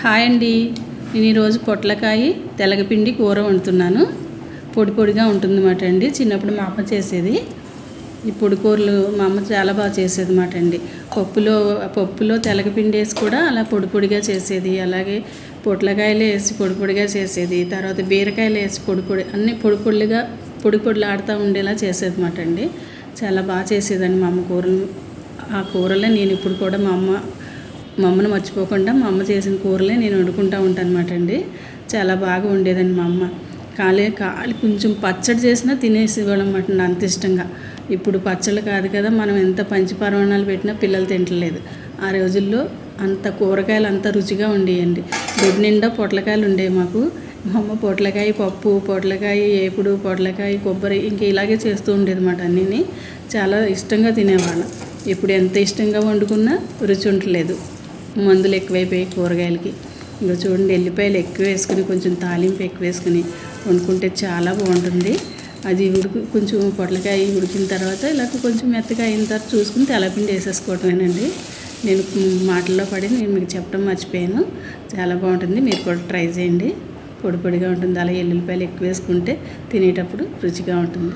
Hi అండి. నేను ఈరోజు పొట్లకాయ తెలగపిండి కూర వండుతున్నాను. పొడి పొడిగా ఉంటుందన్నమాట అండి. చిన్నప్పుడు మా అమ్మ చేసేది. ఈ పొడి కూరలు మా అమ్మ చాలా బాగా చేసేది అన్నమాట అండి. పప్పులో తెలగపిండి వేసి కూడా అలా పొడి పొడిగా చేసేది. అలాగే పొట్లకాయలు వేసి పొడి పొడిగా చేసేది. తర్వాత బీరకాయలు వేసి అన్నీ పొడి పొడిలు ఆడుతూ ఉండేలా చేసేది అన్నమాట అండి. చాలా బాగా చేసేదండి మా అమ్మ కూరలు. ఆ కూరలే నేను ఇప్పుడు కూడా మా అమ్మను మర్చిపోకుండా మా అమ్మ చేసిన కూరలే నేను వండుకుంటూ ఉంటాను అన్నమాట అండి. చాలా బాగా ఉండేదండి మా అమ్మ. కాలి కొంచెం పచ్చడి చేసినా తినేసేవాళ్ళం అన్నమాట అండి, అంత ఇష్టంగా. ఇప్పుడు పచ్చళ్ళు కాదు కదా, మనం ఎంత పంచపరమాణాలు పెట్టినా పిల్లలు తింటలేదు. ఆ రోజుల్లో అంత కూరగాయలు అంత రుచిగా ఉండేయండి. దొడ్డు నిండా పొట్లకాయలు ఉండేవి మాకు. మా అమ్మ పొట్లకాయ పప్పు, పొట్లకాయ ఏపుడు, పొట్లకాయ కొబ్బరి ఇంకా ఇలాగే చేస్తూ ఉండేది అన్నమాట. అన్నీ చాలా ఇష్టంగా తినేవాళ్ళం. ఇప్పుడు ఎంత ఇష్టంగా వండుకున్నా రుచి ఉండలేదు. మందులు ఎక్కువైపోయాయి కూరగాయలకి. ఇంకా చూడండి, ఎల్లిపాయలు ఎక్కువ వేసుకుని కొంచెం తాలింపు ఎక్కువ వేసుకుని వండుకుంటే చాలా బాగుంటుంది. అది కొంచెం పొట్లకాయ ఉడికిన తర్వాత ఇలా కొంచెం మెత్తగా అయిన తర్వాత చూసుకుని తెల్లపిండి వేసేసుకోవటమేనండి. నేను మాటల్లో పడి నేను మీకు చెప్పడం మర్చిపోయాను. చాలా బాగుంటుంది, మీరు కూడా ట్రై చేయండి. పొడి పొడిగా ఉంటుంది. అలా ఎల్లుల్లిపాయలు ఎక్కువ వేసుకుంటే తినేటప్పుడు రుచిగా ఉంటుంది.